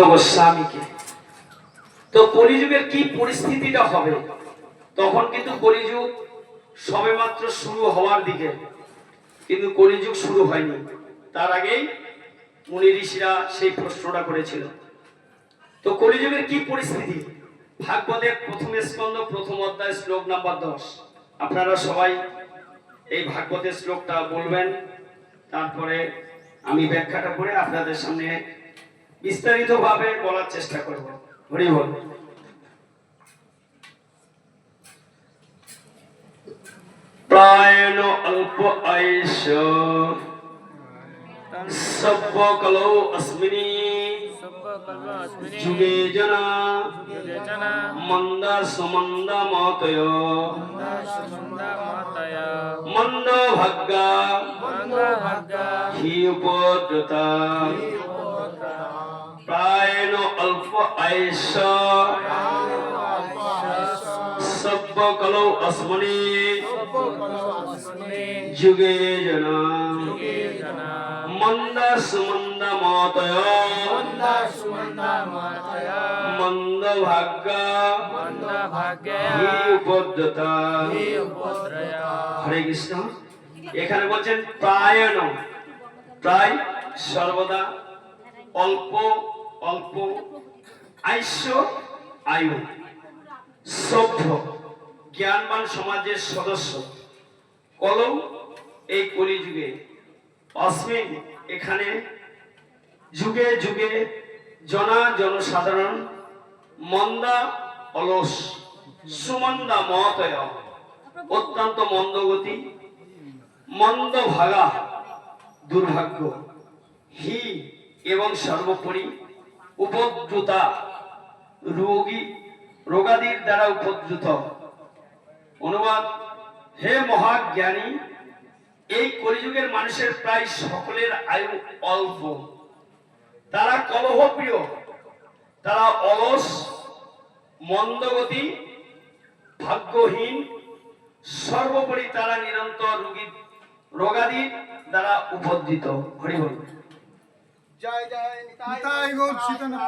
গোস্বামীকে। তো কলিযুগের কি পরিস্থিতিটা হবে, তখন কিন্তু কলিযুগ সবেমাত্র শুরু হওয়ার দিকে, কিন্তু কলিযুগ শুরু হয়নি, তার আগেই মুনি ঋষিরা সেই প্রশ্নটা করেছিল। তো কলিযুগের কি পরিস্থিতি, ভাগবতের প্রথম স্কন্ধ প্রথম অধ্যায় শ্লোক নাম্বার 10। আপনারা সবাই এই ভাগবতের শ্লোকটা বলবেন, তারপরে আমি ব্যাখ্যাটা করে আপনাদের সামনে বিস্তারিতভাবে বলার চেষ্টা করব। হরি বল। প্রায়ণ অল্প আয়ুষ সব্য কলৌ অস্মিনি যুগে জনা মন্দা সুমন্দা মতয় মন্দ ভাগ্যা হি উপদ্রতা। প্রায়ণ অল্প আয়ুষ সব্য কলৌ অস্মিনি যুগে জনা মন্দা সুমন্দা মতয় মন্দ ভাগ্যা হি উপদ্রতা। হরে কৃষ্ণ। এখানে বলছেন প্রায়ণ, প্রায় সর্বদা, অল্প অল্প, আয়ুষ্য আয়ু, সভ্য জ্ঞানবান সমাজের সদস্য, কলৌ এই কলিযুগে, অস্মিন এখানে, যুগে যুগে, জনসাধারণ, মন্দা অলস, সুমন্দা মতয় অত্যন্ত মন্দগতি, মন্দ ভাগা দুর্ভাগ্য, হি এবং সর্বোপরি উপদ্রুতা রোগাদির দ্বারা উপদ্রুত। অনুবাদ: হে মহাজ্ঞানী, এই কলিযুগের মানুষের প্রায় সকলের আয়ু অল্প, তারা কলহপ্রিয়, তারা অলস, মন্দগতি, ভাগ্যহীন, সর্বোপরি তারা নিরন্তর রোগাদি দ্বারা উপদ্রুত। হরি বল। জয় জয় নিতাই গৌর সীতানাথ।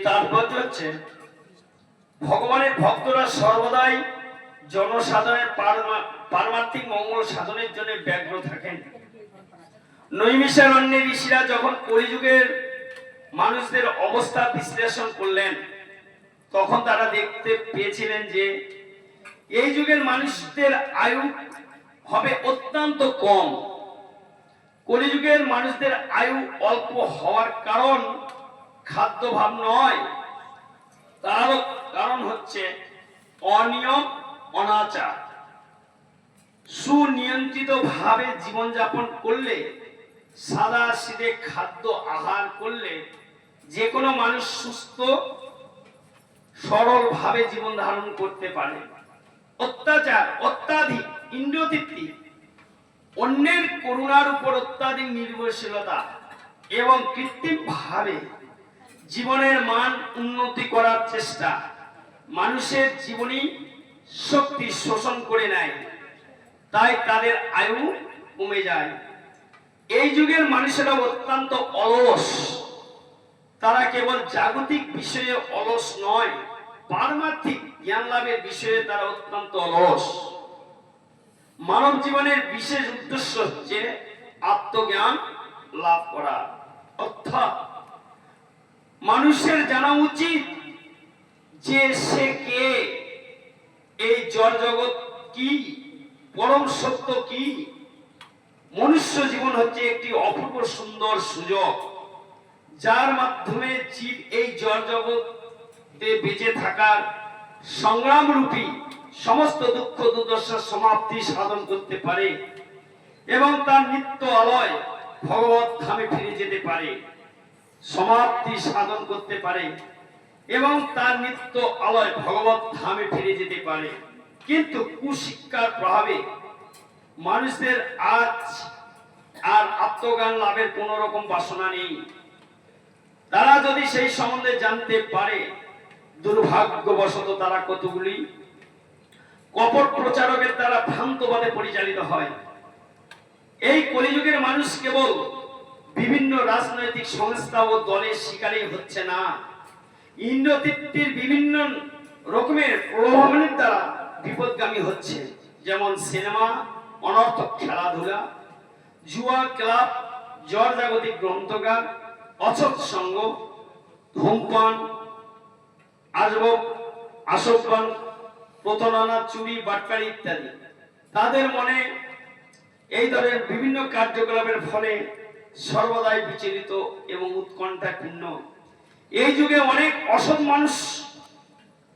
তাৎপর্য হচ্ছে ভগবানের ভক্তরা সর্বদাই জনসাধারণের পারমার্থিক মঙ্গল সাধনের জন্য ব্যগ্র থাকেন। নৈমিষারণ্যের ঋষিরা যখন কলিযুগের মানুষদের অবস্থা বিশ্লেষণ করলেন, তখন তারা দেখতে পেয়েছিলেন যে এই যুগের মানুষদের আয়ু হবে অত্যন্ত কম। কলিযুগের মানুষদের আয়ু অল্প হওয়ার কারণ খাদ্যভাব নয়, তার কারণ হচ্ছে অনিয়ম, অনাচার। সুনিয়ন্ত্রিত ভাবে জীবনযাপন করলে, সাদা সিধে খাদ্য আহার করলে যে কোনো মানুষ সুস্থ সরল ভাবে জীবন ধারণ করতে পারে। অত্যাচার, অত্যাধিক ইন্দ্রিয়তৃপ্তি, অন্যের করুণার উপর অত্যাধিক নির্ভরশীলতা এবং কৃত্রিম ভাবে জীবনের মান উন্নতি করার চেষ্টা মানুষের জীবনী শক্তি শোষণ করে নেয়, তাই তাদের আয়ু কমে যায়। এই যুগের মানুষেরা অত্যন্ত অলস, তারা কেবল জাগতিক বিষয়ে অলস নয়, পারমার্থিক জ্ঞান লাভের বিষয়ে তারা অত্যন্ত অলস। মানব জীবনের বিশেষ উদ্দেশ্য হচ্ছে আত্মজ্ঞান লাভ করা, অর্থাৎ মানুষের জানা উচিত যে সে কে, এই জড় জগৎ কি, পরম সত্য কি। মনুষ্য জীবন হচ্ছে একটি অপূর্ব সুন্দর সুযোগ, যার মাধ্যমে জীব এই জড় জগতে বেঁচে থাকার সংগ্রাম রূপী সমস্ত দুঃখ দুর্দশার সমাপ্তি সাধন করতে পারে এবং তার নিত্য আলয় ভগবত ধামে ফিরে যেতে পারে, সমাপ্তি সাধন করতে পারে এবং তার নিত্য আলয় ভগবত ধামে ফিরে যেতে পারে। কিন্তু কুশিক্ষার প্রভাবে মানুষদের আজ আর আত্মজ্ঞান লাভের কোন রকম বাসনা নেই। তারা যদি সেই সম্বন্ধে জানতে পারে, দুর্ভাগ্যবশত তারা কতগুলি কপট প্রচারকের দ্বারা ভ্রান্তবাদে পরিচালিত হয়। এই কলিযুগের মানুষ কেবল বিভিন্ন রাজনৈতিক সংস্থা ও দলের শিকারই হচ্ছে না, ইন্দ্রতৃপ্তির বিভিন্ন রকমের প্রলোভনের দ্বারা বিপদগামী হচ্ছে। যেমন সিনেমা, অনর্থক খেলাধুলা, জুয়া, ক্লাব, জড়জাগতিক গ্রন্থগার, অসৎ সঙ্গ, ধূমপান, আসবান, প্রতারণা, চুরি, বাটপারি ইত্যাদি। তাদের মনে এই ধরনের বিভিন্ন কার্যকলাপের ফলে সর্বদাই বিচলিত এবং উৎকণ্ঠাপূর্ণ। এই যুগে অনেক অসৎ মানুষ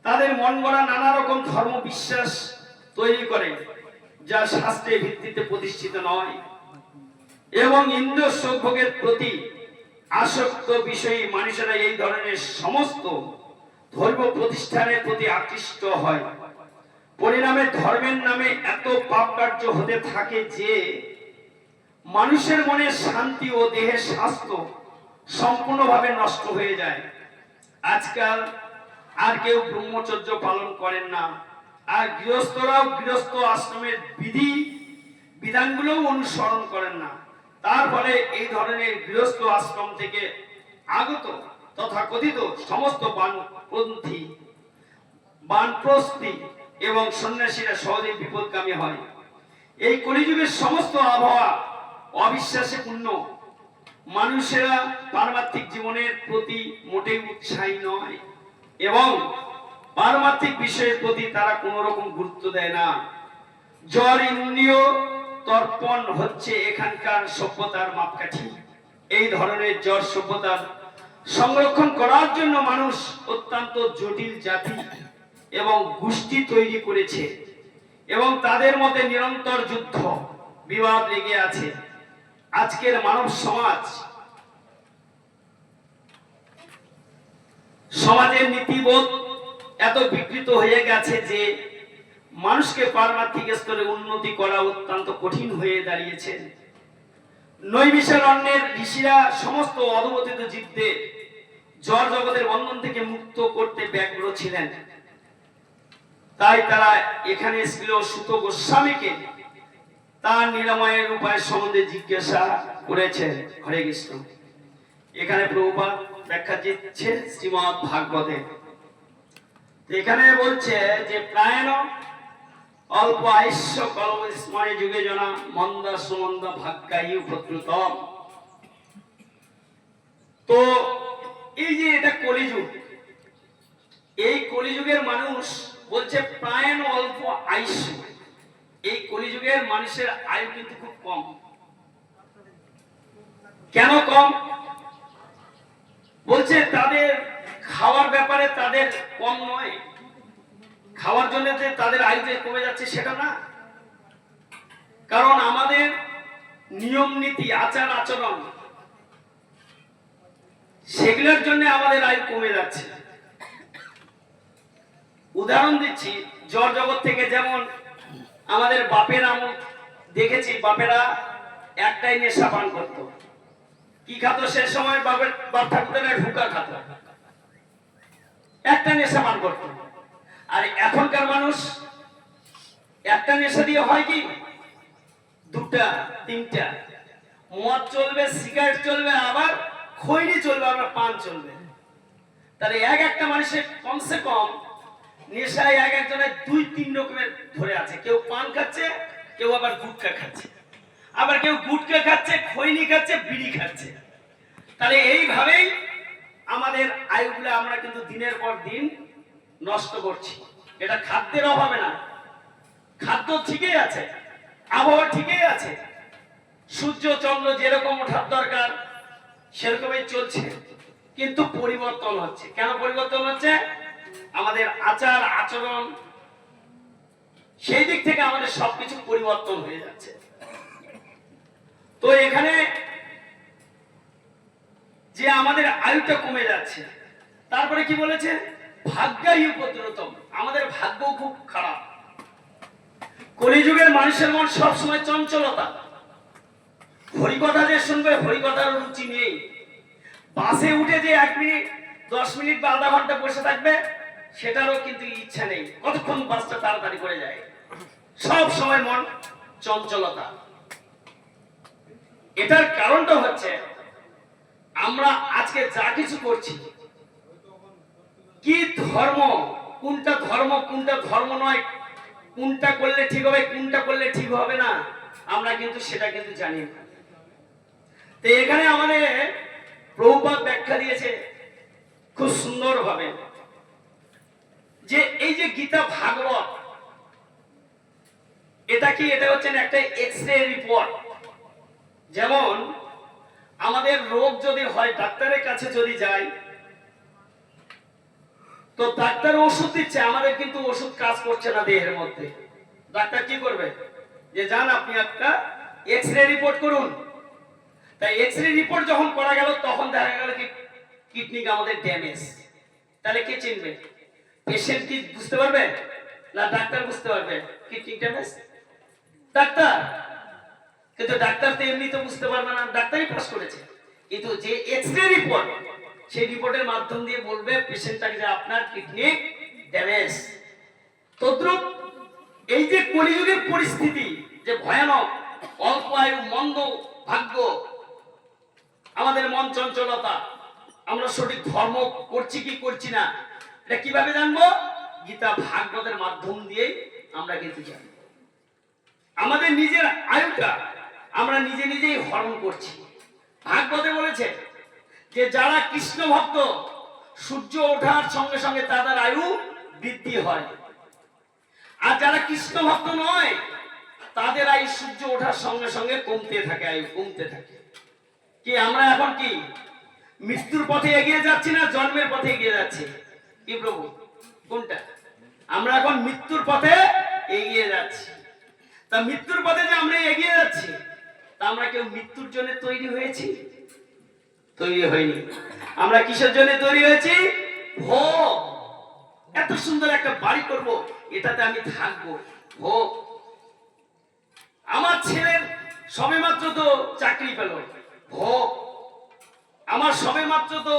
তাদের মন গড়া নানা রকম ধর্ম বিশ্বাস তৈরি করে, যা শাস্ত্রের ভিত্তিতে প্রতিষ্ঠিত নয়, এবং ইন্দ্র সুখভোগের প্রতি আসক্ত বিষয়ী মানুষেরা এই ধরনের সমস্ত ধর্ম প্রতিষ্ঠানের প্রতি আকৃষ্ট হয়। পরিণামে ধর্মের নামে এত পাপ কার্য হতে থাকে যে মানুষের মনে শান্তি ও দেহের স্বাস্থ্য সম্পূর্ণভাবে নষ্ট হয়ে যায়। আজকাল আর কেউ ব্রহ্মচর্য পালন করেন না, আর গৃহস্থরাও গৃহস্থ আশ্রমের বিধানগুলো অনুসরণ করেন না। তার ফলে এই ধরনের গৃহস্থ আশ্রম থেকে আগত তথাকথিত সমস্ত বানপ্রস্থি এবং সন্ন্যাসীরা সহজেই বিপদগামী হয়। এই কলিযুগের সমস্ত আবহাওয়া অবিশ্বাসে পূর্ণ। মানুষেরা পারমার্থিক জীবনের প্রতি মোটেই উৎসাহী নয় এবং পারমার্থিক বিষয়ের প্রতি তারা কোন রকম গুরুত্ব দেয় না। জ্বর ইন্দ্রিয় তর্পণ হচ্ছে এখানকার সভ্যতার মাপকাঠি। এই ধরনের জ্বর সভ্যতার সংরক্ষণ করার জন্য মানুষ অত্যন্ত জটিল জাতি এবং গোষ্ঠী তৈরি করেছে এবং তাদের মধ্যে নিরন্তর যুদ্ধ বিবাদ লেগে আছে। আজকের মানব সমাজের নীতিবোধ এত বিকৃত হয়ে গেছে যে মানুষকে পারমার্থিক স্তরে উন্নতি করা অত্যন্ত কঠিন হয়ে দাঁড়িয়েছে। নৈমিষারণ্যের ঋষিরা সমস্ত অধপতিত জীবদের জড় জগতের বন্ধন থেকে মুক্ত করতে ব্যগ্র ছিলেন। তাই তারা এখানে ছিল সুত গোস্বামীকে তার নিরাময়ের উপায় সম্বন্ধে জিজ্ঞাসা করেছেন। হরে কৃষ্ণ। এখানে প্রভুপাদ ব্যাখ্যা দিচ্ছে শ্রীমদ্ ভাগবতে। এখানে বলছে যে প্রায়ণ অল্প আয়স্য কলম স্মরণে যুগে জনা মন্দা সুমন্দা ভাগ্যায়ী উপদ্রুতম। তো এই যে এটা কলিযুগ, এই কলিযুগের মানুষ বলছে প্রায়ণ অল্প আয়ুষ্য। এই কলিযুগের মানুষের আয়ু কিন্তু খুব কম। কেন কম? বলছে তাদের খাওয়ার ব্যাপারে তাদের কম নয়। খাওয়ার জন্য যে তাদের আয়ু যে কমে যাচ্ছে সেটা না, কারণ আমাদের নিয়ম নীতি আচার আচরণ সেগুলোর জন্য আমাদের আয়ু কমে যাচ্ছে। উদাহরণ দিচ্ছি, জড় জগৎ থেকে যেমন আমাদের বাপের আমল দেখেছি, বাপেরা একটাই নেশা পান করত। কি খাত? সে সময় বাপ ঠাকুরের হুকা খাত, একটা নেশা পান করত। আর এখনকার মানুষ একটা নেশা দিয়ে হয় কি, দুটা তিনটা। মদ চলবে, সিগারেট চলবে, আবার খৈনি চলবে, আবার পান চলবে। তাহলে একটা মানুষের কমসে কম নেশায় একজনের 2-3 রকমের ধরে আছে। কেউ পান খাচ্ছে, কেউ আবার গুটকা খাচ্ছে, আবার কেউ গুটকা খাচ্ছে, খৈনি খাচ্ছে, বিড়ি খাচ্ছে। তাহলে এইভাবেই আমাদের আয়ুগুলো আমরা কিন্তু দিনের পর দিন নষ্ট করছি। এটা খাদ্যের অভাবে না, খাদ্য ঠিকই আছে, আবহাওয়া ঠিকই আছে, সূর্য চন্দ্র যেরকম ওঠার দরকার সেরকমই চলছে, কিন্তু পরিবর্তন হচ্ছে। কেন পরিবর্তন হচ্ছে? আমাদের আচার আচরণ, সেই দিক থেকে আমাদের সবকিছু পরিবর্তন হয়ে যাচ্ছে। তো এখানে যে আমাদের আয়ুটা কমে যাচ্ছে, তারপরে কি বলেছে? ভাগ্যায়ী উপদ্রুতম। আমাদের ভাগ্য খুব খারাপ। কলিযুগের মানুষের মন সবসময় চঞ্চলতা। হরিকথা যে শুনবে, হরিকথার রুচি নেই। বাসে উঠে যে 1 মিনিট 10 মিনিট বা আধা ঘন্টা বসে থাকবে, সেটারও কিন্তু ইচ্ছা নেই, কতক্ষণ বাসটা তাড়াতাড়ি করে যায়, সব সময় মন চঞ্চলতা। এটার কারণটা হচ্ছে আমরা আজকে যা কিছু করছি, কি ধর্ম, কোনটা ধর্ম নয়, কোনটা করলে ঠিক হবে, কোনটা করলে ঠিক হবে না, আমরা কিন্তু সেটা কিন্তু জানি না। তো এখানে আমাদের প্রভুপাদ ব্যাখ্যা দিয়েছে খুব সুন্দর ভাবে, যে এই যে গীতা ভাগবত, এটা কি, এটা হচ্ছে একটা এক্স-রে রিপোর্ট। যেমন আমাদের রোগ যদি হয়, ডাক্তারের কাছে যদি যাই, তো ডাক্তার ওষুধ দিচ্ছে, আমাদের কিন্তু ওষুধ কাজ করছে না দেহের মধ্যে। ডাক্তার কি করবে, যে যান আপনি একটা এক্স-রে রিপোর্ট করুন। তাই এক্স-রে রিপোর্ট যখন করা গেল, তখন দেখা গেল কি কিডনি আমাদের ড্যামেজ। তাহলে কে চিনবে? পেশেন্ট কি বুঝতে পারবে, না ডাক্তার বুঝতে পারবে কিডনি ড্যামেজ? ডাক্তার। কিন্তু ডাক্তার তো এমনি তো বুঝতে পারবে না, ডাক্তারই পাস করেছে। কিন্তু যে এক্স-রে রিপোর্ট, সেই রিপোর্টের মাধ্যম দিয়ে বলবে পেশেন্টটাকে যে আপনার কিডনি ড্যামেজ। তদ্রূপ এই যে কলিযুগের পরিস্থিতি যে ভয়ানক, অল্প আয়ু, মন্দ ভাগ্য, আমাদের মন চঞ্চলতা, আমরা সঠিক ধর্ম করছি কি করছি না, এটা কিভাবে জানবো? গীতা ভাগবতের মাধ্যম দিয়ে আমরা কিন্তু জানবো। আমাদের নিজের আয়ুটা আমরা নিজে নিজেই হরণ করছি। ভাগবতে বলেছে যে যারা কৃষ্ণ ভক্ত, সূর্য ওঠার সঙ্গে সঙ্গে তাদের আয়ু বৃদ্ধি হয়, আর যারা কৃষ্ণ ভক্ত নয়, তাদের আয়ু সূর্য ওঠার সঙ্গে সঙ্গে কমতে থাকে, আয়ু কমতে থাকে। কি আমরা এখন কি মৃত্যুর পথে এগিয়ে যাচ্ছি না জন্মের পথে এগিয়ে যাচ্ছি? কি প্রভু, কোনটা? আমরা এখন মৃত্যুর পথে এগিয়ে যাচ্ছি। তা মৃত্যুর পথে যে আমরা এগিয়ে যাচ্ছি, তা আমরা কেউ মৃত্যুর জন্য তৈরি হয়েছি? তৈরি হয়নি। আমরা কিসের জন্য তৈরি হয়েছি? ভোগ। এত সুন্দর একটা বাড়ি করব, এটাতে আমি থাকবো, ভোগ। আমার ছেলের সবেমাত্র তো চাকরি পেল, ভোগ। আমার সবেমাত্র তো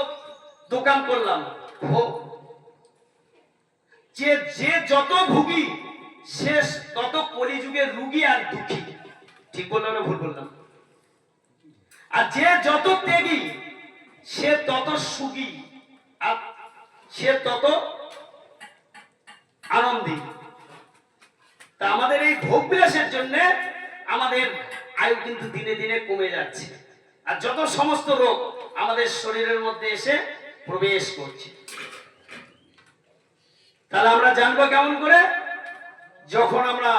দোকান করলাম, ভোগ। যে যে যত ভুগি, সে তত কলিযুগের রুগী আর দুঃখী। ঠিক বললাম না ভুল বললাম? আর যে যত ত্যাগী, সে তত সুখী, আর সে তত আনন্দী। তা আমাদের এই ভোগ বিলাসের জন্য আমাদের আয়ু কিন্তু দিনে দিনে কমে যাচ্ছে, আর যত সমস্ত রোগ আমাদের শরীরের মধ্যে এসে প্রবেশ করছে। তাহলে আমরা জানবো কেমন করে? যখন আমরা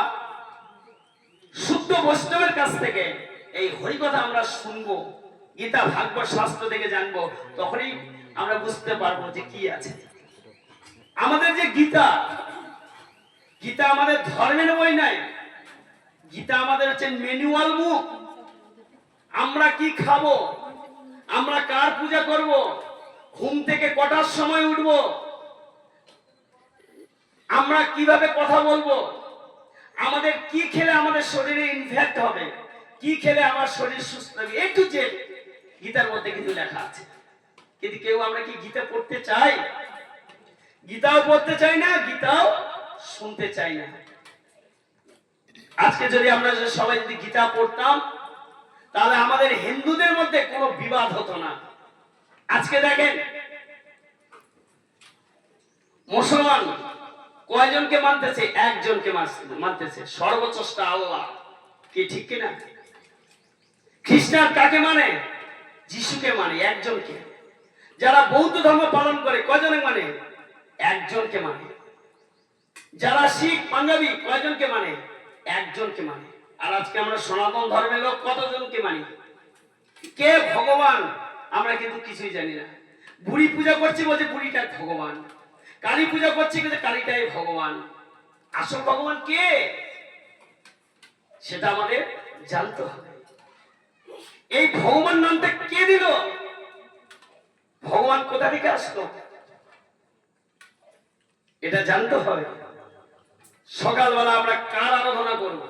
শুদ্ধ বৈষ্ণবের কাছ থেকে এই হরিকথা আমরা শুনবো, গীতা ভাগবত শাস্ত্র থেকে জানবো, তখনই আমরা বুঝতে পারবো যে কি আছে আমাদের। যে গীতা, গীতা আমাদের ধর্মের বই নাই, গীতা আমাদের হচ্ছে ম্যানুয়াল বুক। আমরা কি খাবো, আমরা কার পূজা করব, ঘুম থেকে কটার সময় উঠবো, আমরা কিভাবে কথা বলবো, আমাদের কি খেলে আমাদের শরীরে ইনফেক্ট হবে, কি খেলে আমার শরীর সুস্থ হবে, একটু যে গীতার মধ্যে কিন্তু লেখা আছে। কিন্তু কেউ আমরা কি গীতা পড়তে চাই? গীতাও পড়তে চাই না, গীতাও শুনতে চাই না। আজকে যদি আমরা সবাই যদি গীতা পড়তাম, তাহলে আমাদের হিন্দুদের মধ্যে কোনো বিবাদ হতো না। আজকে দেখেন মুসলমান কয়জনকে মানতেছে? একজনকে মানতেছে, সর্বস্রষ্টা আল্লাহ। কি ঠিক কিনা? খ্রিস্টান কাকে মানে? যিশুকে মানে, একজনকে। যারা বৌদ্ধ ধর্ম পালন করে কয়জনে মানে? একজনকে মানে। যারা শিখ পাঞ্জাবি কয়জনকে মানে? একজনকে মানে। আর আজকে আমরা সনাতন ধর্মের লোক কতজনকে মানি? কে ভগবান আমরা কিন্তু কিছুই জানি না। বুড়ি পূজা করছি বলছে বুড়িটা ভগবান, কালী পূজা করছি বলছে কালীটাই ভগবান। আসল ভগবান কে, সেটা আমাদের জানতে হবে। এই ভগবান নামটা কে দিল? ভগবান কোথা থেকে আসলো, এটা জানতে হবে। সকালবেলা আমরা কার আরাধনা করব,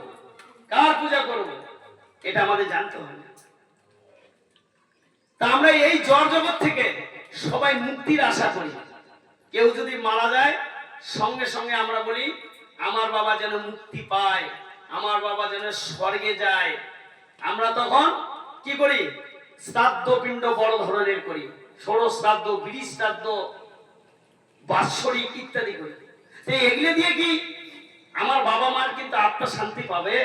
কার পূজা করব, এটা আমাদের জানতে হবে। তা আমরা এই জড় জগৎ থেকে সবাই মুক্তির আশা করি। কেউ যদি মারা যায় সঙ্গে সঙ্গে আমরা বলি আমার বাবা যেন মুক্তি পায়, আমার বাবা যেন স্বর্গে যায়। আমরা তখন কি করি? শ্রাদ্ধ পিণ্ড বড় ধরনের করি, ষোড়শ শ্রাদ্ধ, বিড়ি শ্রাদ্ধ, বাৎসরিক ইত্যাদি করি। এগুলো দিয়ে কি আমার বাবা মার কিন্তু আত্মা শান্তি পাবে?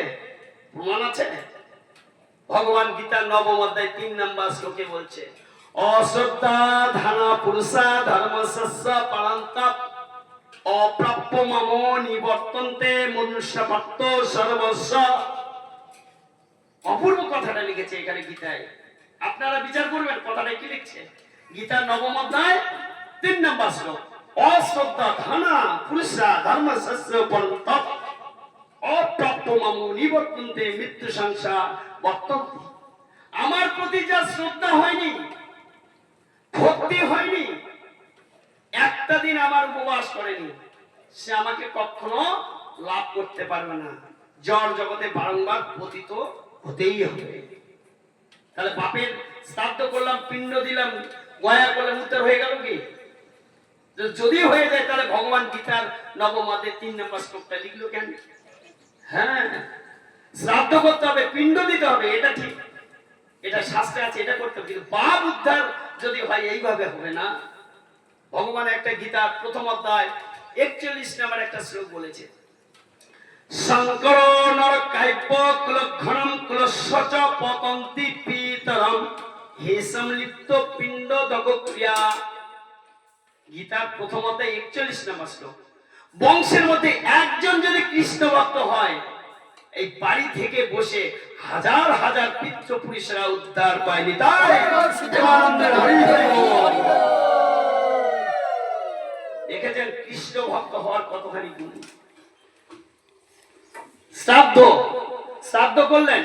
প্রমাণ আছে। ভগবান গীতার নবম অধ্যায় 3 নম্বর শ্লোকে বলছে, অশ্রদ্ধা ধানা পুরুষা ধর্মস্য পালন্তা অপ্রাপ্য মম নিবর্তন্তে মনুষ্যপত্ত সর্বস্ব। অপূর্ব কথাটা লিখেছে এখানে গীতায়, আপনারা বিচার করবেন কথাটা কি লিখছে। গীতার নবম অধ্যায় 3 নম্বর শ্লোক, অশ্রদ্ধা ধানা পুরুষা ধর্মস্য পালন্তা অপ্রাপ্য মম নিবর্তন্তে মৃত্যু সংসার বর্তন্তি। আমার প্রতি যা শ্রদ্ধা হয়নি, ভক্তি হয়নি, একটা দিন আমার উপবাস করেনি, সে আমাকে কখনো লাভ করতে পারবে না। জড় জগতে বারংবার পতিত হতেই হবে। তাহলে বাপের শ্রাদ্ধ করলাম, পিণ্ড দিলাম, গয়া করলাম, উত্তর হয়ে গেল কি? যদি হয়ে যায় তাহলে ভগবান গীতার নবম অধ্যায় 3 নম্বর শ্লোকটা লিখলো কেন? হ্যাঁ, শ্রাদ্ধ করতে হবে, পিণ্ড দিতে হবে, এটা ঠিক, এটা শাস্ত্রে আছে, এটা করতে হবে। কিন্তু পাপ উদ্ধার যদি হয় এইভাবে হবে না। ভগবান একটা গীতার প্রথম অধ্যায় 41 নম্বর একটা শ্লোক বলেছে, শঙ্কর নরকাইপ্য কুলঘ্নম কুলস্বচ পতন্তি পিতরম হে সংলিপ্ত পিণ্ড দগক্রিয়া। গীতার প্রথম অধ্যায় 41 নম্বর শ্লোক। বংশের মধ্যে একজন যদি কৃষ্ণ ভক্ত হয়, এই বাড়ি থেকে বসে হাজার হাজার পিতৃপুরুষেরা উদ্ধার পায়নি। তাই দেখেছেন কৃষ্ণ ভক্ত হওয়ার কতখানি গুণ। শ্রাদ্ধ করলেন,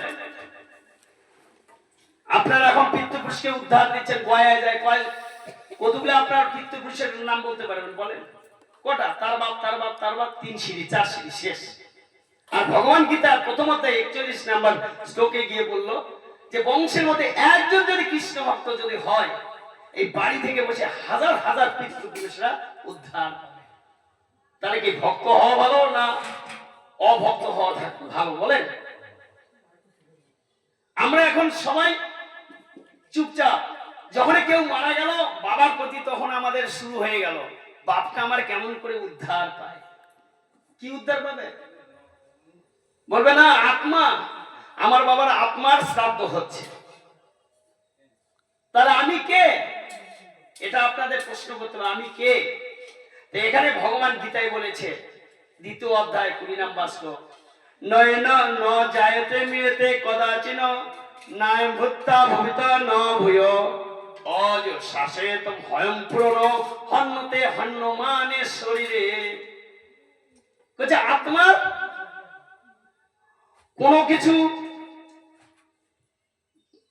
আপনারা এখন পিতৃপুরুষকে উদ্ধার দিচ্ছেন, গয়ায় যায়, কতগুলো আপনার পিতৃপুরুষের নাম বলতে পারবেন বলেন? কটা? তার বাপ, তার বাপ, তার বাপ, 3 সিঁড়ি 4 সিঁড়ি শেষ। আর ভগবান গীতার প্রথম অধ্যায় 41 নম্বর শ্লোকে গিয়ে বলল যে বংশের মধ্যে একজন যদি কৃষ্ণ ভক্ত যদি হয়, এই বাড়ি থেকে বসে হাজার হাজার পিতৃপুরুষরা উদ্ধার পাবে। তাহলে কি ভক্ত হওয়া ভালো না অভক্ত হওয়া ভালো বলেন? আমরা এখন সবাই চুপচাপ। যখন কেউ মারা গেল বাবার প্রতি, তখন আমাদের শুরু হয়ে গেল বাপটা আমার কেমন করে উদ্ধার পায়। কি উদ্ধার পাবে? বলবে না আত্মা, আমার বাবার আত্মার শ্রাদ্ধ হচ্ছে, তাহলে আমি কে? এটা আপনাদের প্রশ্ন করতে হবে, আমি কে? এখানে ভগবান গীতায় বলেছে দ্বিতীয় অধ্যায় 20 নম্বর শ্লোক, নয়ন ন জায়তে মিয়তে কদাচিন নায় ভূতা ভবিতা ন ভূয় অজ শাসেত ভয়ং পুরন হন্যতে হন্যমানে শরীরে। বলছে আত্মার কোনো কিছু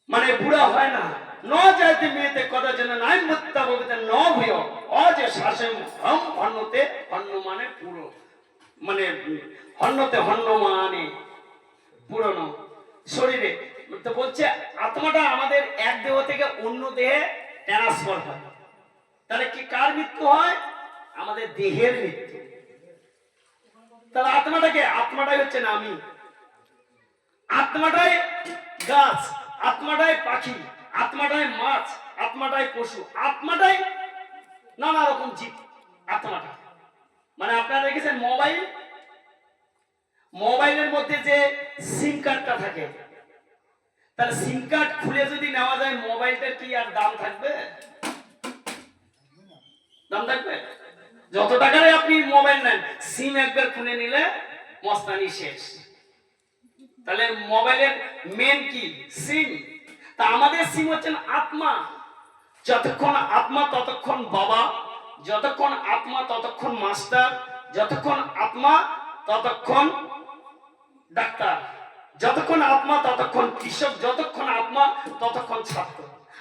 মানে বুড়া হয় না। ন যাইতে মেয়েতে কথা যেন নাই মুক্তা ভবিতা ন ভূয় অজ শাসে হম হন্যতে হন্যমানে পুরো, মানে হন্যতে হন্যমানে পুরনো শরীরে। তো বলছে আত্মাটা আমাদের এক দেহ থেকে অন্য দেহে ট্রান্সফার হয়। তাহলে কি কার মৃত্যু হয়? আমাদের দেহের মৃত্যু। তাহলে আত্মাটাকে, আত্মাটাই হচ্ছে না আমি, আত্মাটাই গাছ, আত্মাটাই পাখি, আত্মাটাই মাছ, আত্মাটাই পশু, আত্মাটাই নানা রকম জীব। আত্মাটা মানে আপনারা দেখেছেন মোবাইলের মধ্যে যে সিম কার্ডটা থাকে, তাহলে সিম কার্ড খুলে যদি নেওয়া যায় মোবাইলটার কি আর দাম থাকবে? দাম থাকবে? যত টাকারই আপনি মোবাইল নেন, সিম একবার খুলে নিলে মস্তানি শেষ। তাহলে মোবাইলের মেন কি? সিম। তা আমাদের সিম হচ্ছেন আত্মা। যতক্ষণ আত্মা ততক্ষণ বাবা, যতক্ষণ আত্মা ততক্ষণ মাস্টার, যতক্ষণ আত্মা ততক্ষণ ডাক্তার, যতক্ষণ আত্মা ততক্ষণ কৃষক, যতক্ষণ আত্মা ততক্ষণ ছাত্র।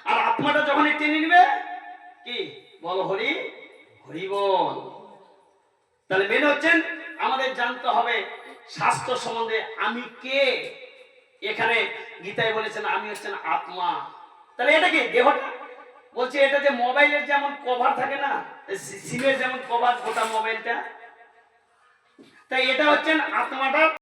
আর আত্মাটা যখন টেনে নিবে কি বলো, হরি হরি বল। তাহলে মেন হচ্ছেন আমাদের জানতে হবে স্বাস্থ্য সম্বন্ধে আমি কে। এখানে গীতায় বলেছেন আমি হচ্ছেন আত্মা। তাহলে এটা কি? দেহটা বলছে এটা যে মোবাইলের যেমন কভার থাকে না, সিমের যেমন কভার গোটা মোবাইলটা, তাই এটা হচ্ছেন আত্মাটা